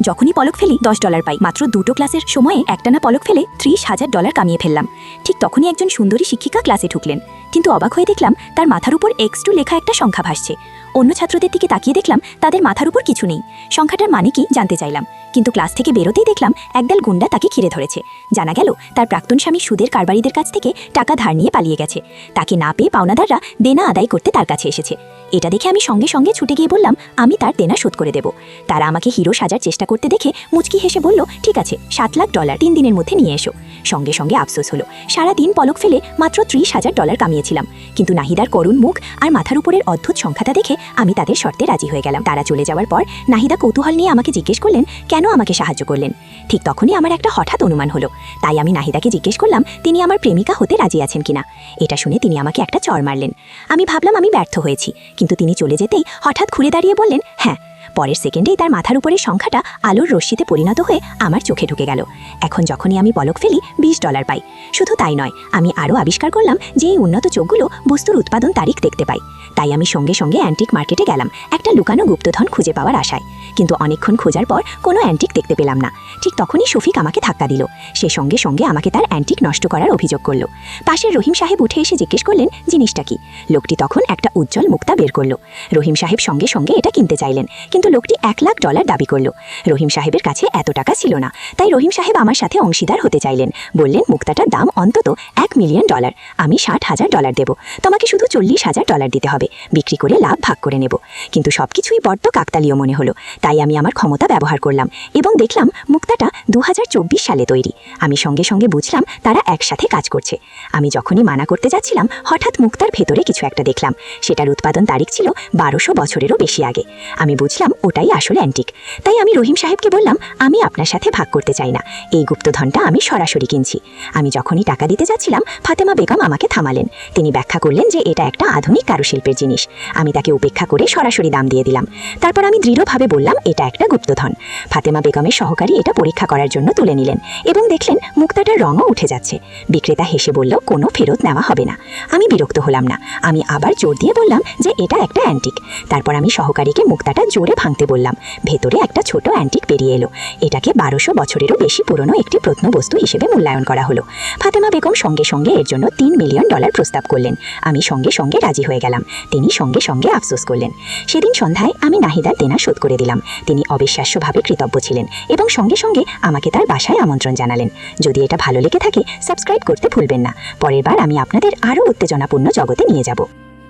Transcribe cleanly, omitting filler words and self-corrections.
যখনই পলক ফেলি $10 পাই। মাত্র 2টো ক্লাসের সময়ে একটানা পলক ফেলে $30,000 কামিয়ে ফেললাম। ঠিক তখনই একজন সুন্দরী শিক্ষিকা ক্লাসে ঢুকলেন, কিন্তু অবাক হয়ে দেখলাম তার মাথার উপর X2 লেখা একটা সংখ্যা ভাসছে। অন্য ছাত্রদের দিকে তাকিয়ে দেখলাম তাদের মাথার উপর কিছু নেই। সংখ্যাটার মানে কি জানতে চাইলাম, কিন্তু ক্লাস থেকে বেরোতেই দেখলাম একদল গুন্ডা তাকে ঘিরে ধরেছে। জানা গেল তার প্রাক্তন স্বামী সুদের কারবারিদের কাছ থেকে টাকা ধার নিয়ে পালিয়ে গেছে। তাকে না পেয়ে পাওনাদাররা দেনা আদায় করতে তার কাছে এসেছে। এটা দেখে আমি সঙ্গে সঙ্গে ছুটে গিয়ে বললাম আমি তার দেনা শোধ করে দেব। তারা আমাকে হিরো সাজার চেষ্টা করতে দেখে মুচকি হেসে বলল, ঠিক আছে, $7 লাখ 3 দিনের মধ্যে নিয়ে এসো। সঙ্গে সঙ্গে আফসোস হলো, সারাদিন পলক ফেলে মাত্র $30,000 কামিয়েছিলাম। কিন্তু নাহিদার করুণ মুখ আর মাথার উপরের অদ্ভুত সংখ্যাটা দেখে আমি তাদের শর্তে রাজি হয়ে গেলাম। তারা চলে যাওয়ার পর নাহিদা কৌতূহল নিয়ে আমাকে জিজ্ঞেস করলেন কেন আমাকে সাহায্য করলেন। ঠিক তখনই আমার একটা হঠাৎ অনুমান হলো, তাই আমি নাহিদাকে জিজ্ঞেস করলাম তিনি আমার প্রেমিকা হতে রাজি আছেন কিনা। এটা শুনে তিনি আমাকে একটা চড় মারলেন। আমি ভাবলাম আমি ব্যর্থ হয়েছি, কিন্তু তিনি চলে যেতেই হঠাৎ ঘুরে দাঁড়িয়ে বললেন হ্যাঁ। পরের সেকেন্ডেই তার মাথার উপরের সংখ্যাটা আলোর রশ্মিতে পরিণত হয়ে আমার চোখে ঢুকে গেল। এখন যখনই আমি পলক ফেলি $20 পাই। শুধু তাই নয়, আমি আরও আবিষ্কার করলাম যে এই উন্নত চোখগুলো বস্তুর উৎপাদন তারিখ দেখতে পাই। তাই আমি সঙ্গে সঙ্গে অ্যান্টিক মার্কেটে গেলাম একটা লুকানো গুপ্তধন খুঁজে পাওয়ার আশায়। কিন্তু অনেকক্ষণ খোঁজার পর কোনো অ্যান্টিক দেখতে পেলাম না। ঠিক তখনই শফিক আমাকে ধাক্কা দিল। সে সঙ্গে সঙ্গে আমাকে তার অ্যান্টিক নষ্ট করার অভিযোগ করল। পাশের রহিম সাহেব উঠে এসে জিজ্ঞেস করলেন জিনিসটা কি। লোকটি তখন একটা উজ্জ্বল মুক্তা বের করল। রহিম সাহেব সঙ্গে সঙ্গে এটা কিনতে চাইলেন, কিন্তু লোকটি $1 লাখ দাবি করল। রহিম সাহেবের কাছে এত টাকা ছিল না, তাই রহিম সাহেব আমার সাথে অংশীদার হতে চাইলেন। বললেন মুক্তাটার দাম অন্তত $1 মিলিয়ন। আমি $60,000 দেব, তোমাকে শুধু $40,000 দিতে হবে। বিক্রি করে লাভ ভাগ করে নেব। কিন্তু সবকিছুই বড্ড কাকতালীয় মনে হলো, তাই আমি আমার ক্ষমতা ব্যবহার করলাম এবং দেখলাম মুক্তাটা 2024 সালে তৈরি। আমি সঙ্গে সঙ্গে বুঝলাম তারা একসাথে কাজ করছে। আমি যখনই মানা করতে যাচ্ছিলাম হঠাৎ মুক্তার ভেতরে কিছু একটা দেখলাম। সেটার উৎপাদন তারিখ ছিল 1200 বছরেরও বেশি আগে। আমি বুঝলাম ওটাই আসলে অ্যান্টিক। তাই আমি রহিম সাহেবকে বললাম আমি আপনার সাথে ভাগ করতে চাই না, এই গুপ্তধনটা আমি সরাসরি কিনছি। আমি যখনই টাকা দিতে যাচ্ছিলাম ফাতেমা বেগম আমাকে থামালেন। তিনি ব্যাখ্যা করলেন যে এটা একটা আধুনিক কারুশিল্পের জিনিস। আমি তাকে উপেক্ষা করে সরাসরি দাম দিয়ে দিলাম। তারপর আমি দৃঢ়ভাবে বললাম এটা একটা গুপ্তধন। ফাতেমা বেগমের সহকারী এটা পরীক্ষা করার জন্য তুলে নিলেন এবং দেখলেন মুক্তাটার রঙও উঠে যাচ্ছে। বিক্রেতা হেসে বলল কোনো ফেরত নেওয়া হবে না। আমি বিরক্ত হলাম না, আমি আবার জোর দিয়ে বললাম যে এটা একটা অ্যান্টিক। তারপর আমি সহকারীকে মুক্তাটা জোরে ভাঙতে বললাম। ভেতরে একটা ছোট অ্যান্টিক বেরিয়ে এলো। এটাকে 1200 বছরেরও বেশি পুরনো একটি প্রত্নবস্তু হিসেবে মূল্যায়ন করা হলো। ফাতেমা বেগম সঙ্গে সঙ্গে এর জন্য $3 মিলিয়ন প্রস্তাব করলেন। আমি সঙ্গে সঙ্গে রাজি হয়ে গেলাম। তিনি সঙ্গে সঙ্গে আফসোস করলেন। সেদিন সন্ধ্যায় আমি নাহিদার দেনা শোধ করে দিলাম। তিনি অবিশ্বাস্যভাবে কৃতজ্ঞ ছিলেন এবং সঙ্গে সঙ্গে আমাকে তার বাসায় আমন্ত্রণ জানালেন। যদি এটা ভালো লেগে থাকে সাবস্ক্রাইব করতে ভুলবেন না। পরের বার আমি আপনাদের আরও উত্তেজনাপূর্ণ জগতে নিয়ে যাব।